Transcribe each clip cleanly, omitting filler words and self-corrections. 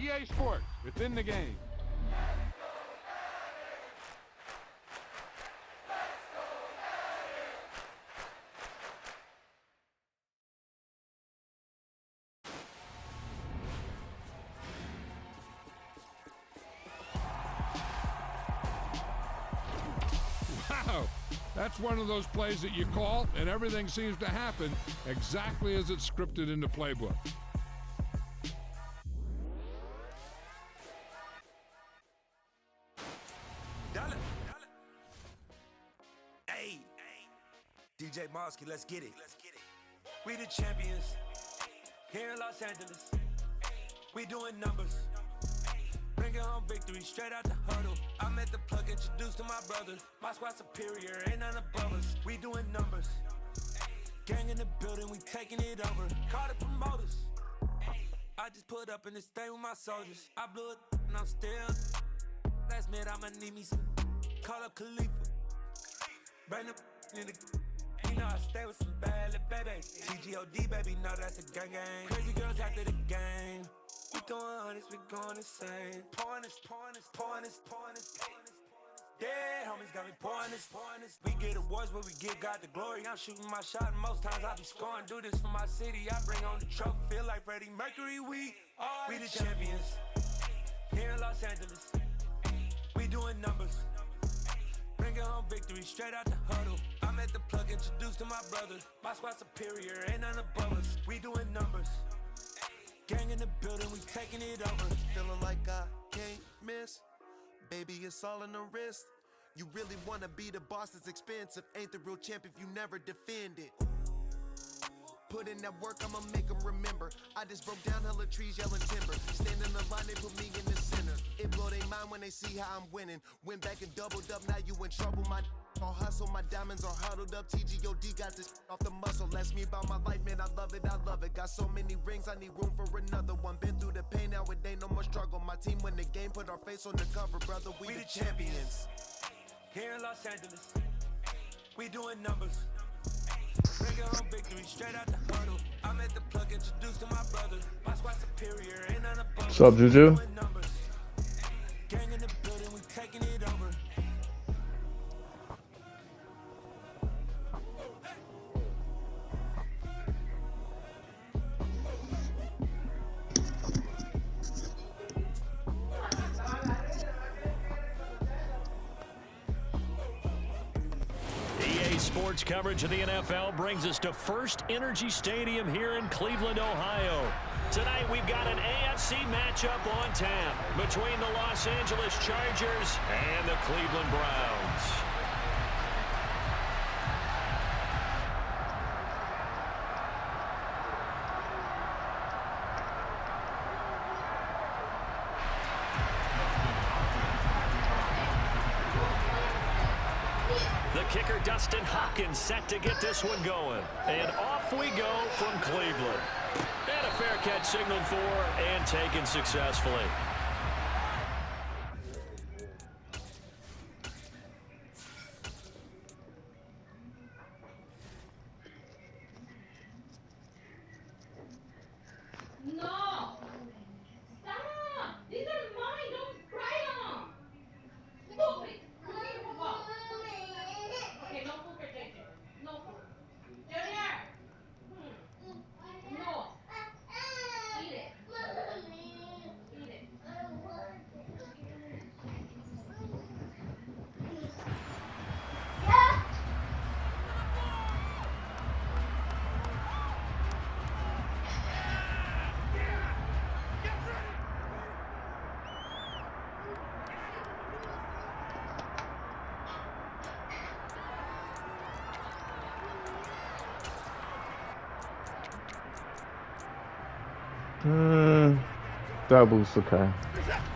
EA Sports. It's in the game. Wow, that's one of those plays that you call, and everything seems to happen exactly as it's scripted in the playbook. Hey, DJ Mosky, let's get it. We the champions here in Los Angeles. We doing numbers. Bringing home victory straight out the huddle. I'm at the plug, introduced to my brother. My squad superior, ain't none above us. We doing numbers. Gang in the building, we taking it over. Call the promoters. I just put up in this thing with my soldiers. I blew it and I'm still. Last minute I'ma need me some. Call up Khalifa. Bring the in the. You know I stay with some bad little baby. TGOD baby, know that's a gang gang. Crazy girls after the game. We doing honest, we going insane. Pouring this. Yeah, homies got me pouring this. We get awards where we give God the glory. I'm shooting my shot and most times I be scoring. Do this for my city, I bring on the trophy. Feel like Freddie Mercury, we the champions here in Los Angeles. We doing numbers. Bringing home victory straight out the huddle. I'm at the plug, introduced to my brother. My squad superior, ain't none above us. We doing numbers. Gang in the building, we taking it over. Feeling like I can't miss. Baby, it's all in the wrist. You really wanna be the boss, it's expensive. Ain't the real champ if you never defend it. Put in that work, I'ma make them remember. I just broke down hella trees, yelling timber. Stand in the line, they put me in the center. It blow they mind when they see how I'm winning. Went back and doubled up, now you in trouble. My all hustle, my diamonds are huddled up. TGOD got this off the muscle. That's me about my life, man, I love it. Got so many rings, I need room for another one. Been through the pain, now it ain't no more struggle. My team win the game, put our face on the cover, brother. We the champions. Here in Los Angeles, we doing numbers. Bringing home victory straight out the huddle. I'm at the plug, introduced to my brother. My squad superior, ain't none above us. What's up, Juju? Gang in the building, we taking it over. Sports coverage of the NFL brings us to First Energy Stadium here in Cleveland, Ohio. Tonight we've got an AFC matchup on tap between the Los Angeles Chargers and the Cleveland Browns. The kicker, Dustin Hopkins, set to get this one going. And off we go from Cleveland. And a fair catch signaled for and taken successfully. Doubles, okay.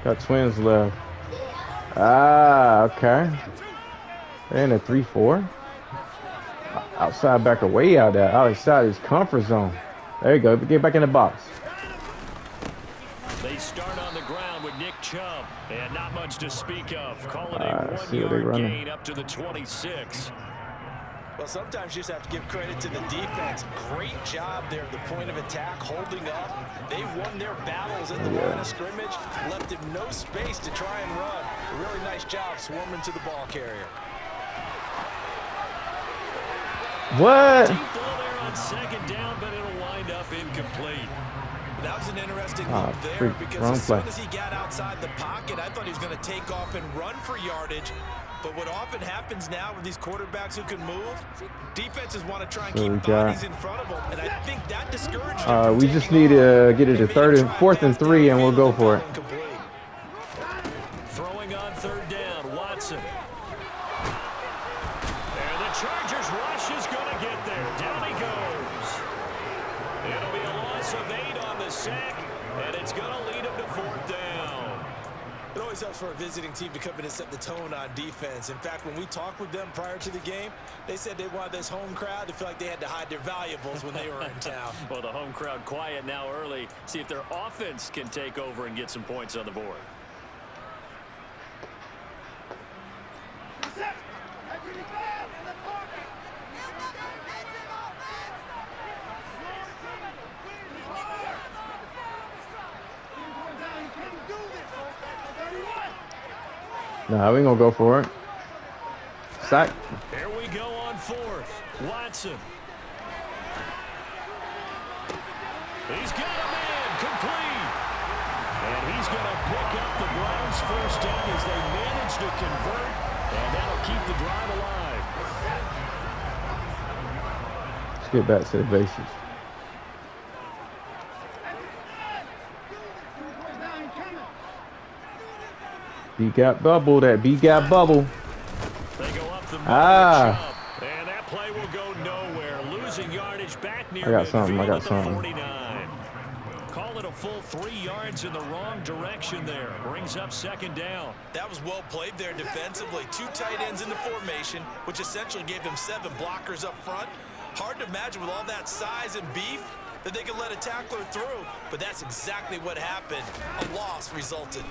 Got twins left. Ah, okay. They're in a 3-4. Outside backer way out there. Outside his comfort zone. There you go. Get back in the box. They start on the ground with Nick Chubb. And not much to speak of. Call it a 1-yard gain up to the 26. Well, sometimes you just have to give credit to the defense. Great job there at the point of attack, holding up. They won their battles at the line of scrimmage, left him no space to try and run. A really nice job swarming to the ball carrier. What? Deep ball there on second down, but it'll wind up incomplete. That was an interesting look there because as soon as he got outside the pocket, I thought he was going to take off and run for yardage. But what often happens now with these quarterbacks who can move, defenses want to try and keep bodies in front of them, and I think that discouraged him. We just need to get it to 4th and 3, and we'll go for it. Throwing on third down, Watson. And the Chargers rush is going to get there. Down he goes. It'll be a loss of 8 on the sack, and it's going to lead him to 4th down. It always helps for a visiting team to come in and set the tone on defense. In fact, when we talked with them prior to the game, they said they wanted this home crowd to feel like they had to hide their valuables when they were in town. Well, the home crowd quiet now early. See if their offense can take over and get some points on the board. Nah, we ain't gonna go for it. Sack. Here we go on 4th. Watson. He's got a man complete. And he's going to pick up the Browns' first down as they manage to convert. And that'll keep the drive alive. Let's get back to the basics. B-gap bubble, that B-gap bubble. They go up the middle and that play will go nowhere. Losing yardage back near midfield at the 49. Call it a full 3 yards in the wrong direction there. Brings up second down. That was well played there defensively. 2 tight ends in the formation, which essentially gave them 7 blockers up front. Hard to imagine with all that size and beef that they could let a tackler through, but that's exactly what happened. A loss resulted.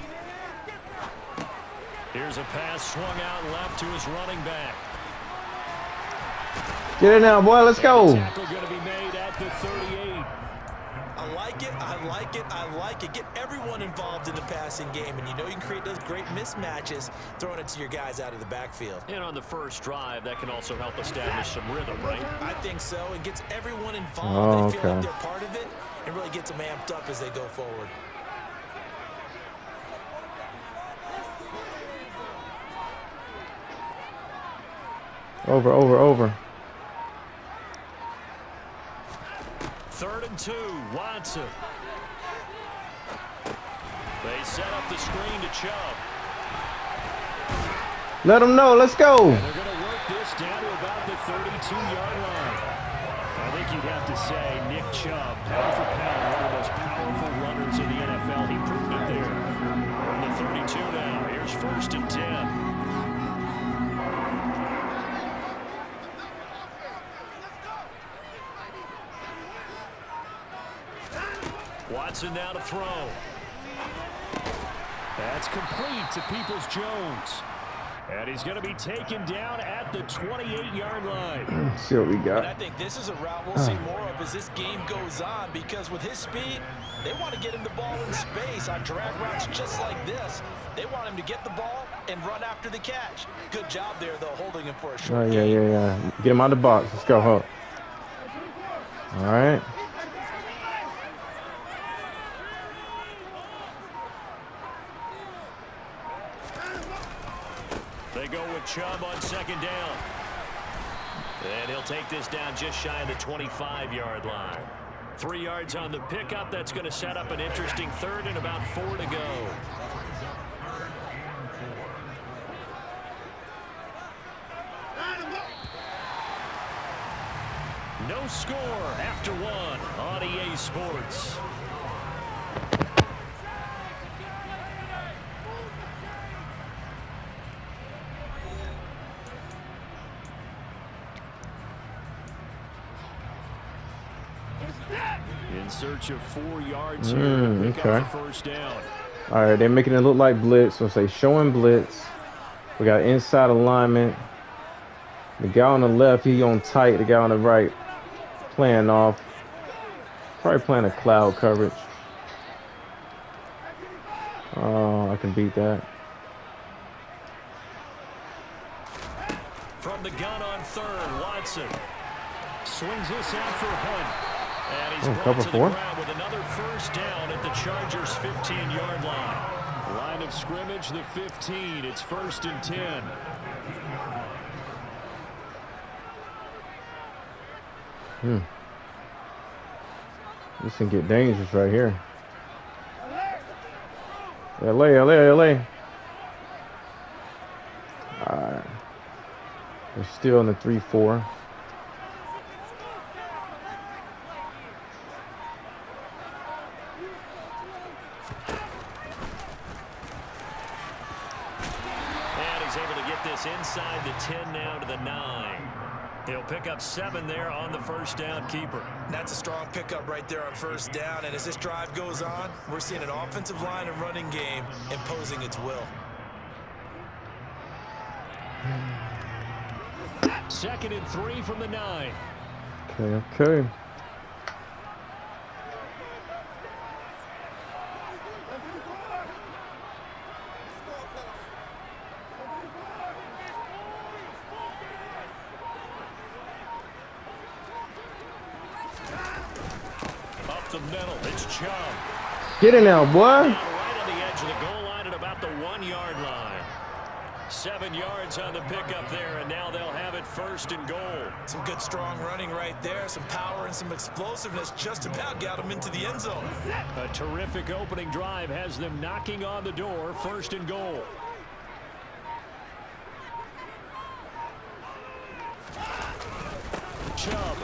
Here's a pass swung out left to his running back. Get it now, boy. Let's go. Tackle going to be made at the 38. I like it. I like it. I like it. Get everyone involved in the passing game, and you know you can create those great mismatches throwing it to your guys out of the backfield. And on the first drive, that can also help establish some rhythm, right? I think so. It gets everyone involved. They feel like they're part of it and really gets them amped up as they go forward. Over. 3rd and 2, Watson. They set up the screen to Chubb. Let them know. Let's go. And they're going to work this down to about the 32-yard line. I think you'd have to say Nick Chubb, pound for pound, one of those powerful runners in the NFL. He proved it there. From the 32 now, here's 1st and 10. Watson now to throw. That's complete to Peoples-Jones. And he's going to be taken down at the 28-yard line. Let's see what we got. And I think this is a route we'll see more of as this game goes on, because with his speed, they want to get him the ball in space on drag routes just like this. They want him to get the ball and run after the catch. Good job there, though, holding him for a short game. Yeah. Get him out of the box. Let's go, Huck. All right. They go with Chubb on second down. And he'll take this down just shy of the 25-yard line. 3 yards on the pickup. That's going to set up an interesting 3rd and about 4 to go. No score after 1 on EA Sports. In search of 4 yards here to pick up the first down. All right, they're making it look like blitz. So say showing blitz. We got inside alignment. The guy on the left, he on tight. The guy on the right playing off. Probably playing a cloud coverage. Oh, I can beat that. From the gun on third, Watson swings this out for Hunt. And he's brought to the ground with another first down at the Chargers' 15-yard line. Line of scrimmage, the 15. It's 1st and 10. This can get dangerous right here. LA. Alright. They're still in the 3-4. And he's able to get this inside the 10 now to the 9. He'll pick up 7 there on the first down keeper. That's a strong pickup right there on first down. And as this drive goes on, we're seeing an offensive line and running game imposing its will. 2nd and 3 from the 9. Okay. Up the middle, it's Chubb. Get in now, boy. Right on the edge of the goal line at about the 1-yard line. 7 yards on the pickup there, and now they'll have it 1st and goal. Some good strong running right there, some power and some explosiveness just about got them into the end zone. A terrific opening drive has them knocking on the door, 1st and goal. Chubb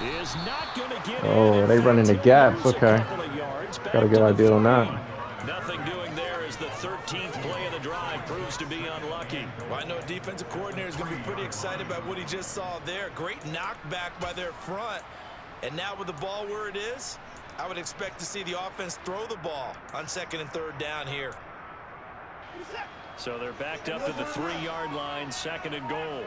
is not going to get in. Oh, they running the gaps. Okay. Got a good idea on that. Nothing doing there as the 13th play of the drive proves to be unlucky. Well, I know a defensive coordinator is going to be pretty excited about what he just saw there. Great knockback by their front. And now with the ball where it is, I would expect to see the offense throw the ball on 2nd and 3rd down here. So they're backed up to the 3-yard line, 2nd and goal.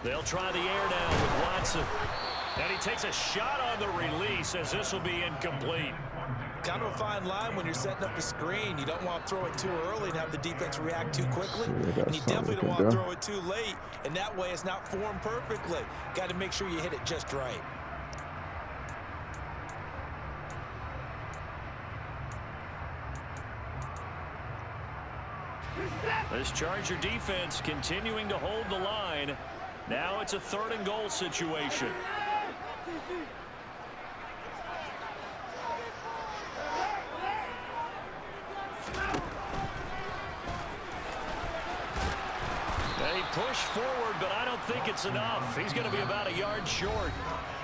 They'll try the air now with Watson. And he takes a shot on the release as this will be incomplete. Kind of a fine line when you're setting up a screen. You don't want to throw it too early and have the defense react too quickly. And you definitely don't want to throw it too late. And that way it's not formed perfectly. Got to make sure you hit it just right. This Charger defense continuing to hold the line. Now it's a 3rd and goal situation. They push forward, but I don't think it's enough. He's going to be about a yard short.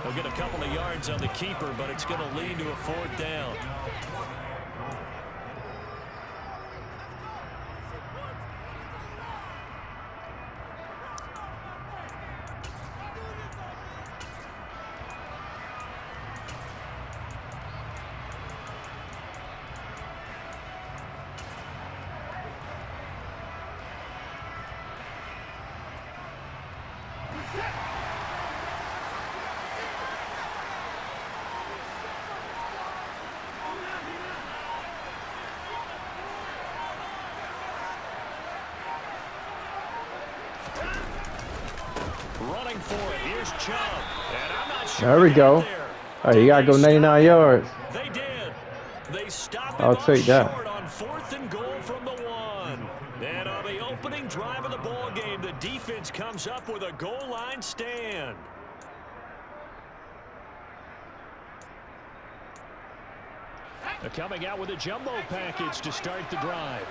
He'll get a couple of yards on the keeper, but it's going to lead to a 4th down. Running for it. Here's Chubb. And I'm not sure. There we go. Hey, you gotta go 99 yards. They did. They stopped I'll take that. short on 4th and goal from the 1. And on the opening drive of the ball game, the defense comes up with a goal line stand. They're coming out with a jumbo package to start the drive.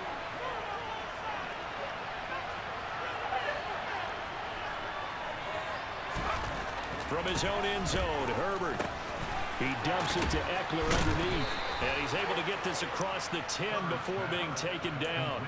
From his own end zone, Herbert. He dumps it to Eckler underneath. And he's able to get this across the 10 before being taken down.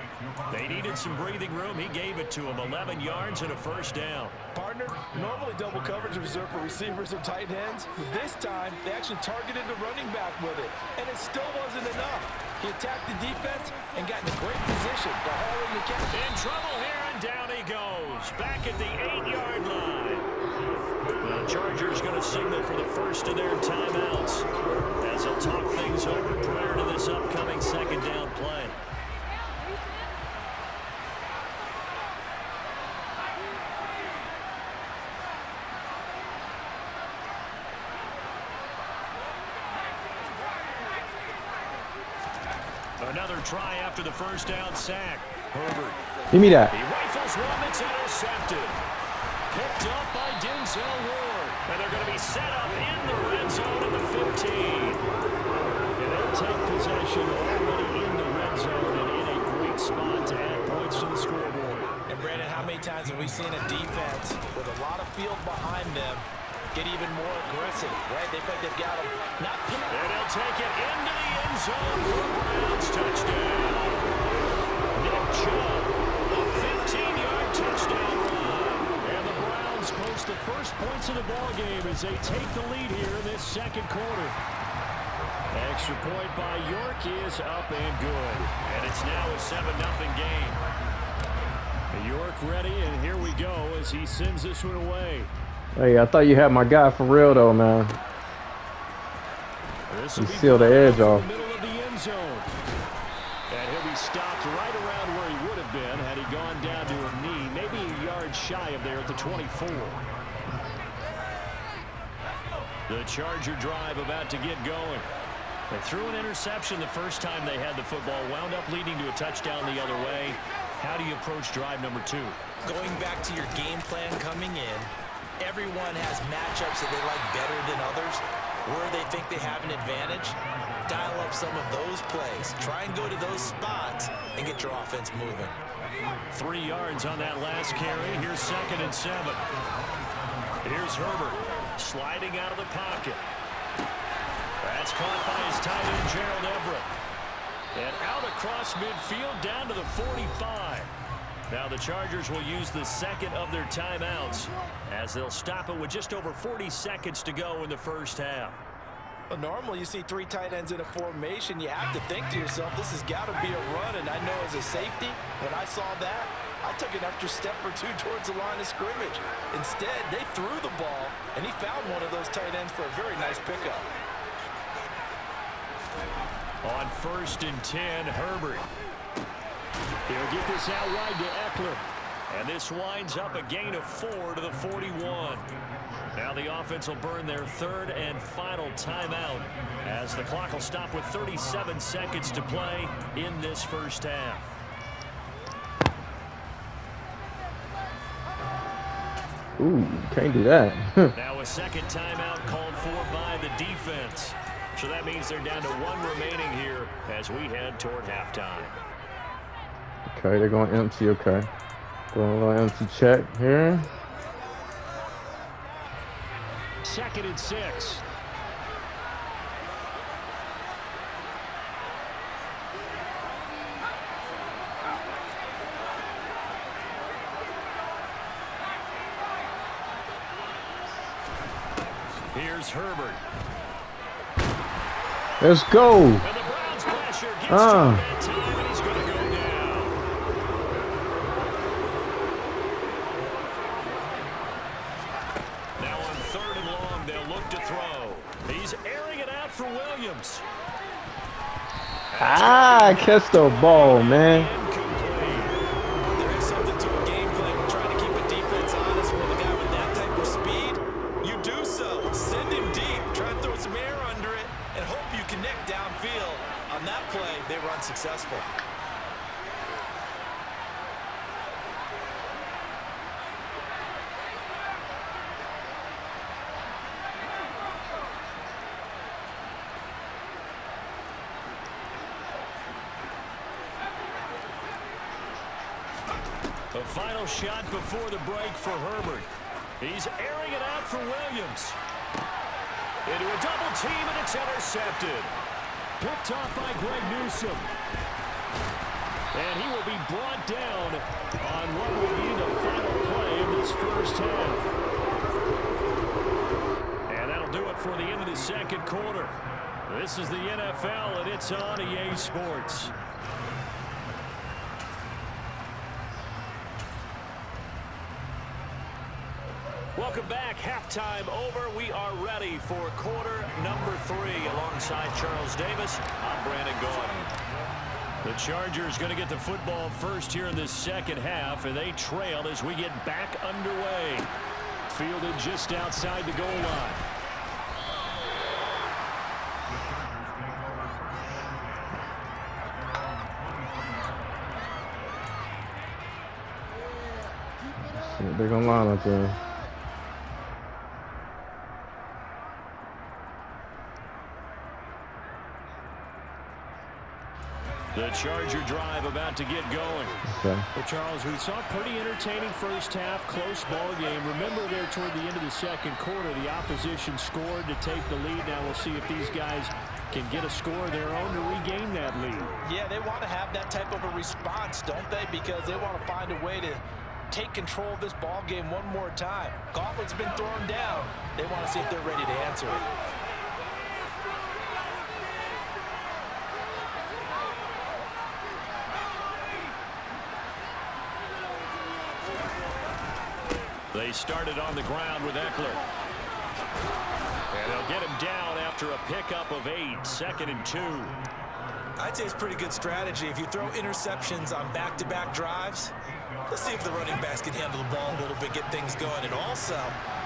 They needed some breathing room. He gave it to him. 11 yards and a 1st down. Partner, normally double coverage is reserved for receivers and tight ends. But this time, they actually targeted the running back with it. And it still wasn't enough. He attacked the defense and got in a great position for hauling the catch. In trouble here, and down he goes. Back at the 8-yard line. The Chargers going to signal for the first of their timeouts as they'll talk things over prior to this upcoming second down play. Another try after the first down sack. Herbert. Give me that. He rifles one that's intercepted. Picked up by Denzel Ward. And they're going to be set up in the red zone at the 15. And they'll take possession already in the red zone and in a great spot to add points to the scoreboard. And Brandon, how many times have we seen a defense with a lot of field behind them get even more aggressive, right? They think they've got them not pinned. And he'll take it into the end zone for a Browns touchdown. Nick Chubb, a 15-yard touchdown run. And the Browns post the first points of the ballgame as they take the lead here in this second quarter. Extra point by York is up and good. And it's now a 7-0 game. York ready, and here we go as he sends this one away. Hey, I thought you had my guy for real, though, man. You sealed the edge off. Middle of the end zone. And he'll be stopped right around where he would have been had he gone down to a knee, maybe a yard shy of there at the 24. The Charger drive about to get going. They threw an interception the first time they had the football, wound up leading to a touchdown the other way. How do you approach drive number 2? Going back to your game plan coming in, everyone has matchups that they like better than others. Where they think they have an advantage, dial up some of those plays. Try and go to those spots and get your offense moving. 3 yards on that last carry. Here's 2nd and 7. Here's Herbert sliding out of the pocket. That's caught by his tight end, Gerald Everett. And out across midfield down to the 45. Now the Chargers will use the second of their timeouts as they'll stop it with just over 40 seconds to go in the first half. Well, normally you see 3 tight ends in a formation. You have to think to yourself, this has got to be a run. And I know as a safety, when I saw that, I took an extra step or 2 towards the line of scrimmage. Instead, they threw the ball, and he found one of those tight ends for a very nice pickup. On 1st and 10, Herbert. He'll get this out wide to Eckler. And this winds up a gain of 4 to the 41. Now the offense will burn their 3rd and final timeout as the clock will stop with 37 seconds to play in this first half. Ooh, can't do that. Now a second timeout called for by the defense. So that means they're down to 1 remaining here as we head toward halftime. Okay, they're going empty. Okay. Going empty check here. 2nd and 6. Here's Herbert. Let's go. And the Browns pressure gets to that time, and he's going to go down. Now on 3rd and long, they'll look to throw. He's airing it out for Williams. Catch the ball, man. There is something to a game plan. We're trying to keep a defense honest with a guy with that type of speed. You do so. Send him deep. Try and throw some air under it and hope you connect downfield. On that play, they were unsuccessful. The final shot before the break for Herbert. He's airing it out for Williams. Into a double team, and it's intercepted. Picked off by Greg Newsome. And he will be brought down on what will be the final play of this first half. And that'll do it for the end of the second quarter. This is the NFL, and it's on EA Sports. Welcome back. Halftime over. We are ready for quarter number 3. Alongside Charles Davis, I'm Brandon Gordon. The Chargers going to get the football first here in this second half, and they trail as we get back underway. Fielded just outside the goal line. They're going to line up there. The Charger drive about to get going. Okay. Well, Charles, we saw a pretty entertaining first half, close ball game. Remember there toward the end of the second quarter, the opposition scored to take the lead. Now we'll see if these guys can get a score of their own to regain that lead. Yeah, they want to have that type of a response, don't they? Because they want to find a way to take control of this ball game one more time. Gauntlet's been thrown down. They want to see if they're ready to answer it. They started on the ground with Eckler. And they'll get him down after a pickup of 8, 2nd and 2. I'd say it's pretty good strategy. If you throw interceptions on back-to-back drives, let's see if the running backs can handle the ball a little bit, get things going. And also,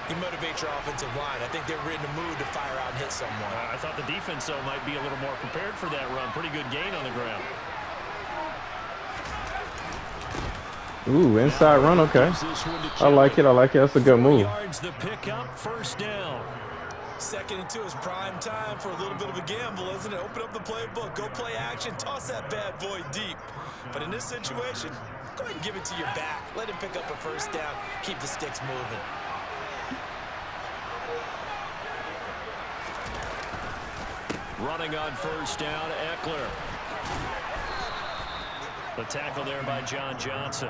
you motivate your offensive line. I think they're in the mood to fire out and hit someone. I thought the defense, though, might be a little more prepared for that run. Pretty good gain on the ground. Ooh, inside run, okay. I like it. That's a good move. Yards, the pickup, first down. 2nd and 2 is prime time for a little bit of a gamble, isn't it? Open up the playbook, go play action, toss that bad boy deep. But in this situation, go ahead and give it to your back. Let him pick up a first down, keep the sticks moving. Running on first down, Eckler. The tackle there by John Johnson.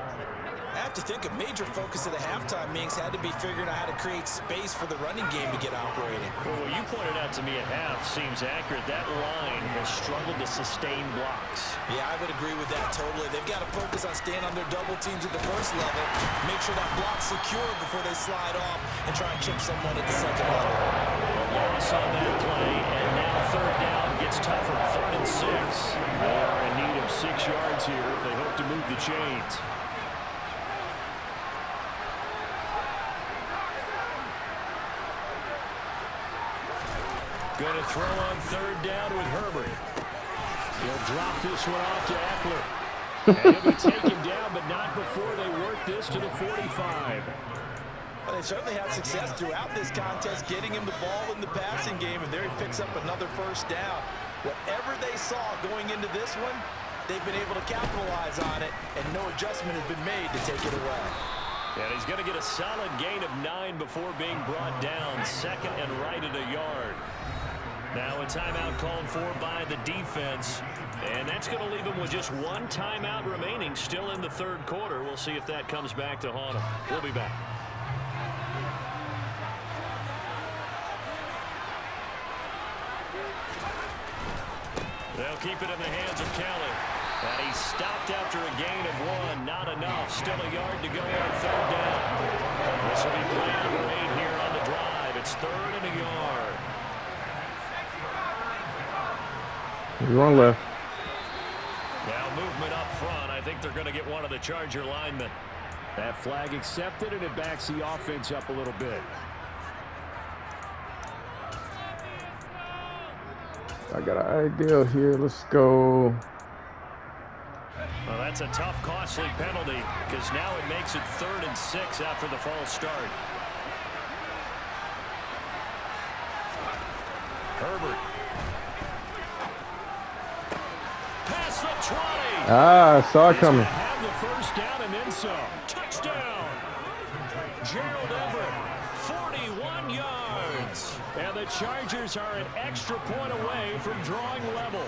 I have to think a major focus of the halftime meetings had to be figuring out how to create space for the running game to get operating. Well, what you pointed out to me at half seems accurate. That line has struggled to sustain blocks. Yeah, I would agree with that totally. They've got to focus on staying on their double teams at the first level, make sure that block's secure before they slide off and try and chip someone at the second level. A loss on that play, and now third down gets tougher. 3rd and 6. They are in need of 6 yards here if they hope to move the chains. Going to throw on 3rd down with Herbert. He'll drop this one off to Eckler. And he'll be taken down, but not before they work this to the 45. Well, they certainly had success throughout this contest, getting him the ball in the passing game, and there he picks up another first down. Whatever they saw going into this one, they've been able to capitalize on it, and no adjustment has been made to take it away. And he's going to get a solid gain of 9 before being brought down. 2nd and right at a yard. Now a timeout called for by the defense. And that's going to leave him with just 1 timeout remaining still in the 3rd quarter. We'll see if that comes back to haunt him. We'll be back. They'll keep it in the hands of Kelly. And he stopped after a gain of 1. Not enough. Still a yard to go on 3rd down. This will be play number 8 here on the drive. It's 3rd and a yard. Run left. Now movement up front. I think they're going to get one of the Charger linemen. That flag accepted, and it backs the offense up a little bit. I got an idea here. Let's go. Well, that's a tough, costly penalty because now it makes it 3rd and 6 after the false start. Herbert. Past the 20. I saw it coming. Have the first down and then some. Touchdown. Gerald Everett, 41 yards. And the Chargers are an extra point away from drawing level.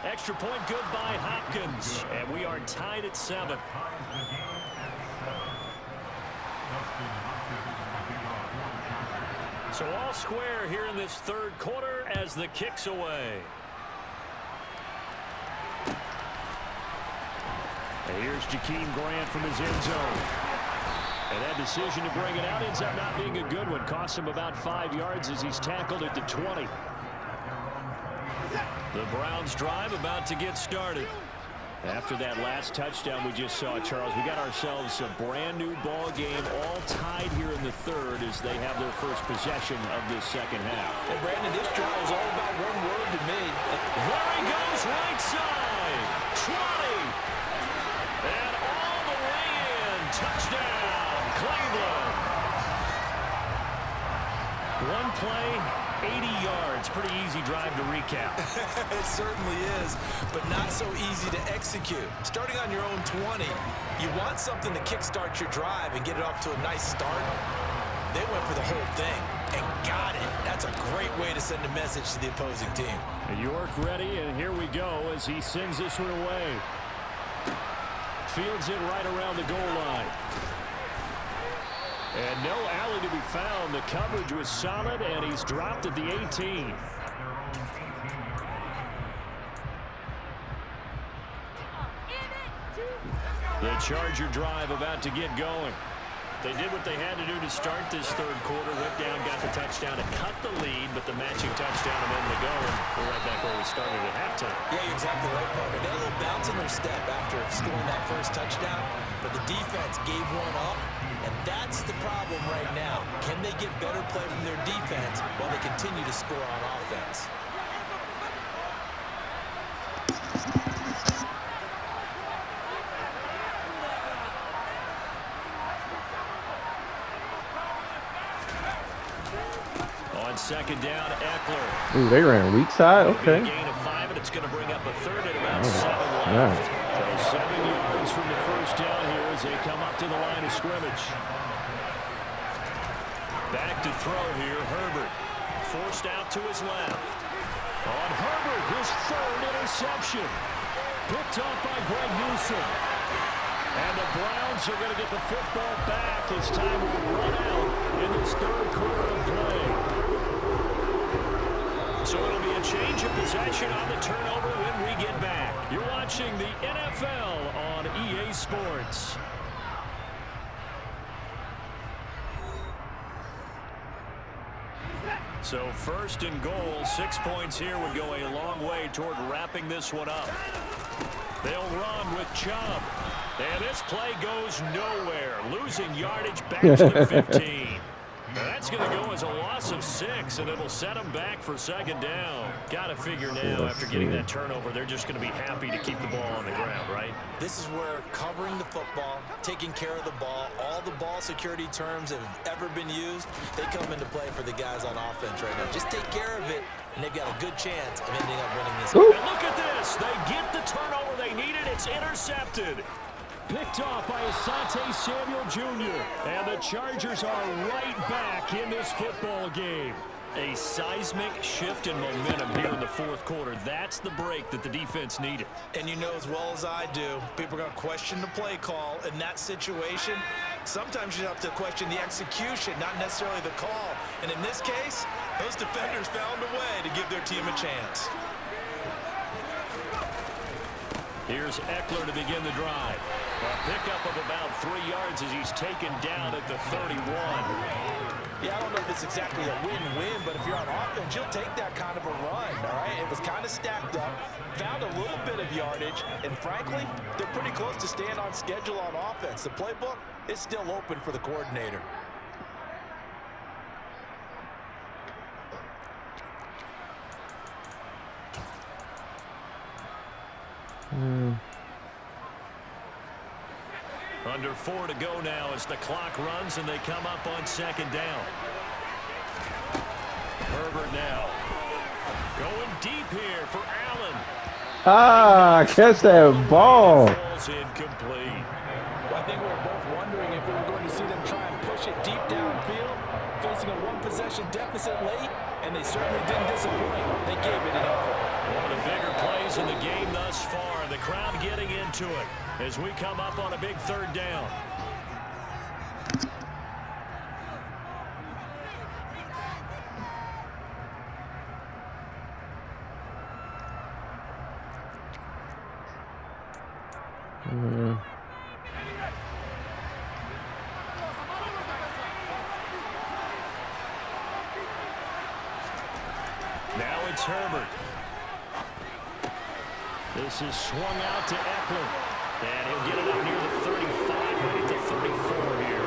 Extra point good by Hopkins. And we are tied at 7. So all square here in this third quarter as the kick's away. And here's Jakeem Grant from his end zone. And that decision to bring it out ends up not being a good one. Cost him about 5 yards as he's tackled at the 20. The Browns drive about to get started. After that last touchdown we just saw, Charles, we got ourselves a brand new ball game, all tied here in the third as they have their first possession of this second half. And Brandon, this drive is all about one word to me. There he goes, right side, 20, and all the way in, touchdown, Cleveland. One play, 80 yards, pretty easy drive to recap. It certainly is, but not so easy to execute. Starting on your own 20, you want something to kickstart your drive and get it off to a nice start. They went for the whole thing and got it. That's a great way to send a message to the opposing team. York ready, and here we go as he sends this one away. Fields it right around the goal line. And no alley to be found. The coverage was solid, and he's dropped at the 18. The Charger drive about to get going. They did what they had to do to start this third quarter. Went down, got the touchdown to cut the lead, but the matching touchdown a moment ago, and we're right back where we started at halftime. Yeah, you're exactly right, partner. They had a little bounce in their step after scoring that first touchdown, but the defense gave one up, and that's the problem right now. Can they get better play from their defense while they continue to score on offense? On second down, Eckler. Ooh, they ran weak side. Okay. A gain of 5, and it's going to bring up a third at about 7 left. So 7 yards from the first down here as they come up to the line of scrimmage. Back to throw here, Herbert. Forced out to his left. On Herbert, his third interception. Picked off by Greg Newsome. And the Browns are going to get the football back as time will run out in this third quarter of play. So it'll be a change of possession on the turnover when we get back. You're watching the NFL on EA Sports. So first and goal, 6 points here would go a long way toward wrapping this one up. They'll run with Chubb. And this play goes nowhere. Losing yardage back to the 15. Now that's going to go as a loss of 6, and it'll set them back for second down. Got to figure now, after getting that turnover, they're just going to be happy to keep the ball on the ground, right? This is where covering the football, taking care of the ball, all the ball security terms that have ever been used, they come into play for the guys on offense right now. Just take care of it, and they've got a good chance of ending up winning this game. And look at this. They get the turnover they needed. It's intercepted. Picked off by Asante Samuel Jr. And the Chargers are right back in this football game. A seismic shift in momentum here in the fourth quarter. That's the break that the defense needed. And you know as well as I do, people are going to question the play call in that situation. Sometimes you have to question the execution, not necessarily the call. And in this case, those defenders found a way to give their team a chance. Here's Eckler to begin the drive. A pickup of about 3 yards as he's taken down at the 31. Yeah, I don't know if it's exactly a win-win, but if you're on offense, you'll take that kind of a run, all right? It was kind of stacked up, found a little bit of yardage, and frankly, they're pretty close to staying on schedule on offense. The playbook is still open for the coordinator. Under 4 to go now as the clock runs and they come up on second down. Herbert now going deep here for Allen. Ah, catch that ball. Falls incomplete. Well, I think we were both wondering if we were going to see them try and push it deep downfield, facing a one-possession deficit late, and they certainly didn't disappoint. They gave it an effort. One of the bigger plays in the game thus far. The crowd getting into it as we come up on a big third down. Now it's Herbert. This is swung out to Eckler. And he'll get it up near the 35, right at the 34 here.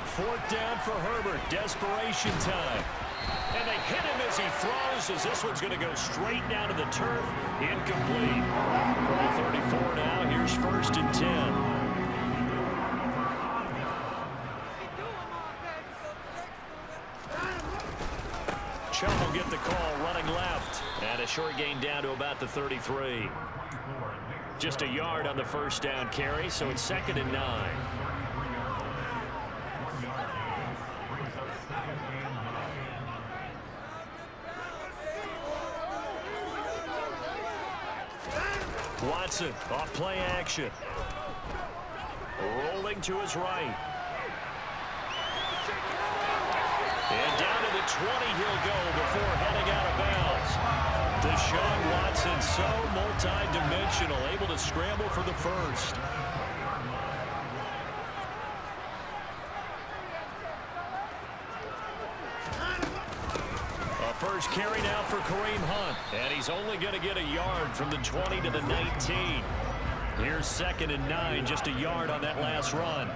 Fourth down for Herbert. Desperation time. And they hit him as he throws, as this one's going to go straight down to the turf. Incomplete. Ball 34 now. Here's 1st and 10. Chubb will get the call running left. And a short gain down to about the 33. Just a yard on the first down carry, so it's 2nd and 9. Watson off play action. Rolling to his right. And down to the 20 he'll go before heading out of bounds. Deshaun Watson so multi-dimensional, able to scramble for the first. First carry now for Kareem Hunt. And he's only going to get a yard from the 20 to the 19. Here's 2nd and 9, just a yard on that last run.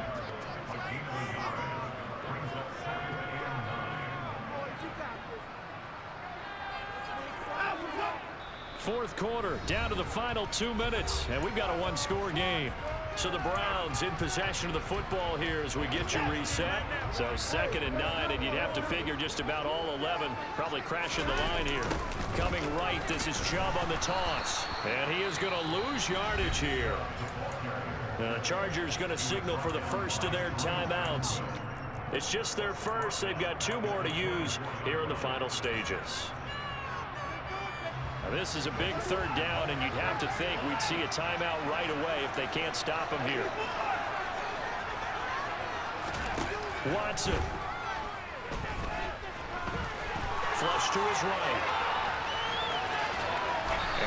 Fourth quarter, down to the final 2 minutes, and we've got a one-score game. So the Browns in possession of the football here as we get you reset. So 2nd and 9, and you'd have to figure just about all 11 probably crashing the line here. Coming right, this is Chubb on the toss. And he is going to lose yardage here. The Chargers going to signal for the first of their timeouts. It's just their first. They've got 2 more to use here in the final stages. Now this is a big 3rd down, and you'd have to think we'd see a timeout right away if they can't stop him here. Watson. Flush to his right.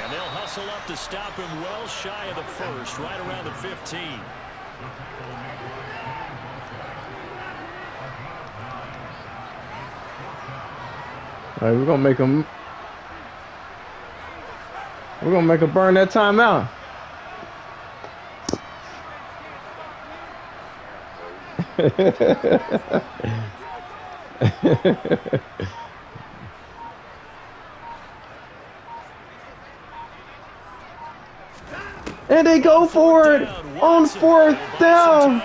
And they'll hustle up to stop him well shy of the first, right around the 15. All right, we're gonna make him. We're gonna make him burn that timeout. And they go for it on 4th down.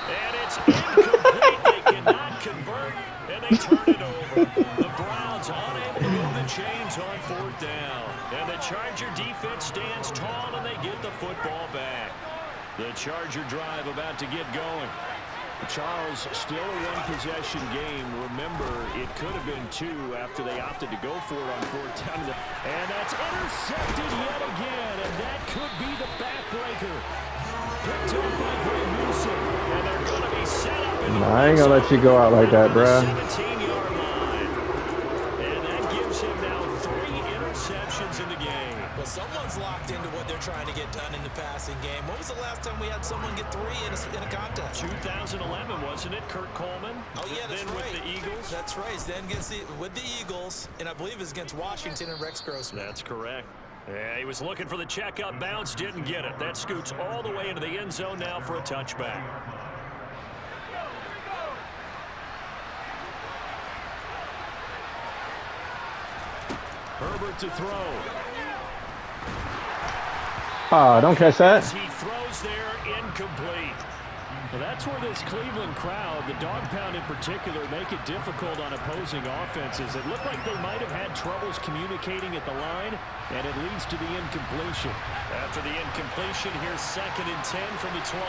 And it's incomplete. They cannot convert, and they turn it over. The Browns unable to move the chains on 4th down. And the Charger defense stands tall, and they get the football back. The Charger drive about to get going. Charles, still a one-possession game. Remember, it could have been 2 after they opted to go for it on 4th down. And that's intercepted yet again, and that could be the backbreaker. Picked up by Greg Newsom, and they're going to be set up in the I ain't gonna let you go out like that, bruh. 17-yard line. And that gives him now 3 interceptions in the game. Well, someone's locked into what they're trying to get done in the passing game. When was the last time we had someone get 3 in a contest? 2011, wasn't it? Kurt Coleman. Oh, yeah, that's then right. With the Eagles. That's right. Then with the Eagles, and I believe it was against Washington and Rex Grossman. That's correct. Yeah, he was looking for the checkup bounce, didn't get it. That scoots all the way into the end zone now for a touchback. Herbert to throw. Don't catch that. He throws there, incomplete. Well, that's where this Cleveland crowd, the dog pound in particular, make it difficult on opposing offenses. It looked like they might have had troubles communicating at the line, and it leads to the incompletion. After the incompletion, here's 2nd and 10 from the 20.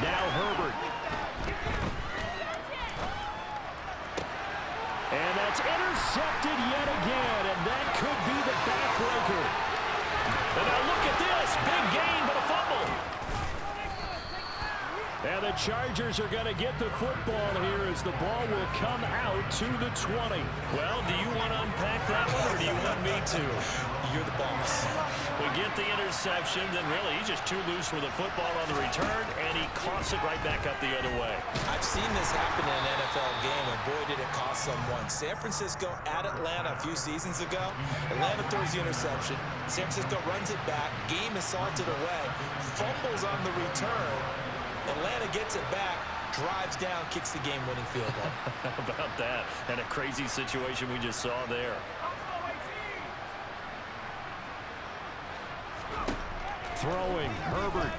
Now Herbert. That's intercepted yet again, and that could be the backbreaker. And now look at this. Big gain, but a fumble. And the Chargers are going to get the football here as the ball will come out to the 20. Well, do you want to unpack that one, or do you want me to? You're the boss. We get the interception, then really he's just too loose with the football on the return, and he coughs it right back up the other way. I've seen this happen in an NFL game, and boy, did it cost someone. San Francisco at Atlanta a few seasons ago. Atlanta throws the interception. San Francisco runs it back. Game is salted away. Fumbles on the return. Atlanta gets it back, drives down, kicks the game-winning field goal. How about that? And a crazy situation we just saw there. Throwing, Herbert.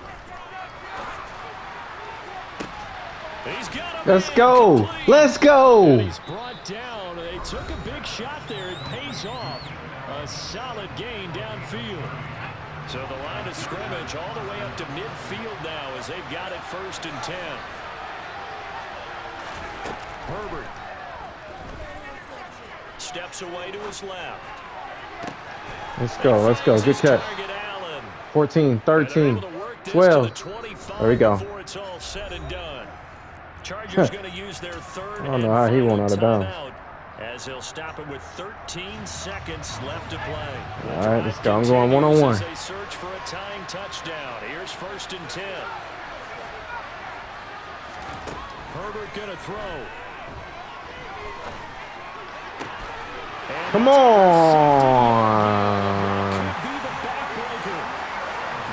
He's got him. Let's go. Let's go. And he's brought down. They took a big shot there. It pays off. A solid gain downfield. So the line of scrimmage all the way up to midfield now as they've got it 1st and 10. Herbert steps away to his left. Let's go. Let's go. Good catch. 14, 13, 12. There we go. It's all said and done. Chargers going to use their third. I don't know how he went out of bounds. As he'll stop it with 13 seconds left to play. All right, let's go. I'm going one-on-one. They search for a tying touchdown. Here's 1st and 10. Herbert going to throw. And come on.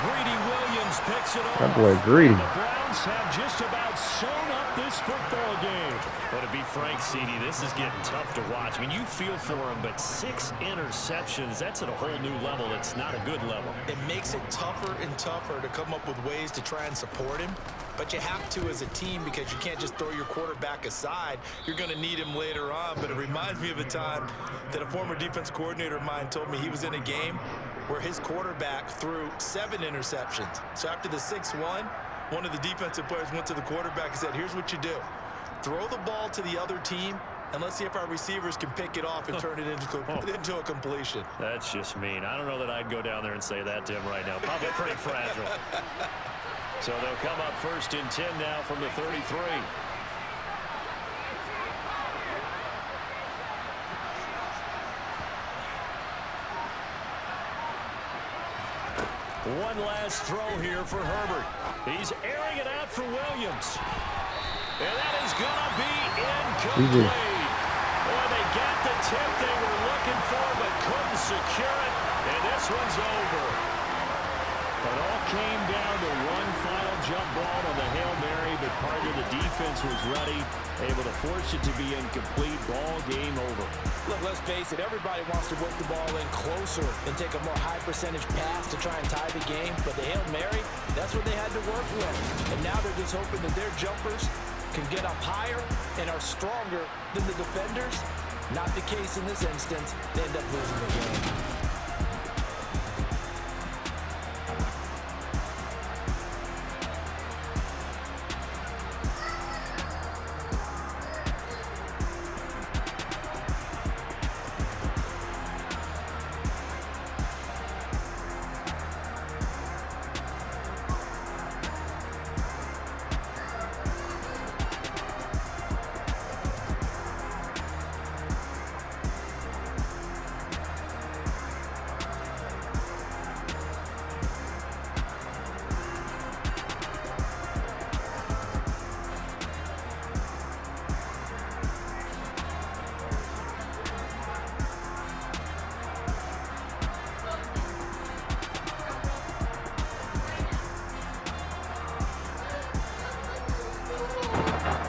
Greedy Williams picks it up. That boy greedy. The Browns have just about sewn up this football game. But to be frank, CD, this is getting tough to watch. I mean, you feel for him, but 6 interceptions, that's at a whole new level. It's not a good level. It makes it tougher and tougher to come up with ways to try and support him. But you have to as a team because you can't just throw your quarterback aside. You're going to need him later on. But it reminds me of a time that a former defense coordinator of mine told me he was in a game where his quarterback threw 7 interceptions. So after the 6-1, one of the defensive players went to the quarterback and said, here's what you do. Throw the ball to the other team, and let's see if our receivers can pick it off and turn it into a completion. That's just mean. I don't know that I'd go down there and say that to him right now. Probably pretty fragile. So they'll come up 1st and 10 now from the 33. One last throw here for Herbert. He's airing it out for Williams. And that is going to be incomplete. Boy, they got the tip they were looking for, but couldn't secure it. And this one's over. It all came down to one final jump ball on the Hail Mary, but part of the defense was ready, able to force it to be incomplete. Ball game over. Look, let's face it, everybody wants to work the ball in closer and take a more high percentage pass to try and tie the game. But the Hail Mary, that's what they had to work with. And now they're just hoping that their jumpers can get up higher and are stronger than the defenders. Not the case in this instance. They end up losing the game.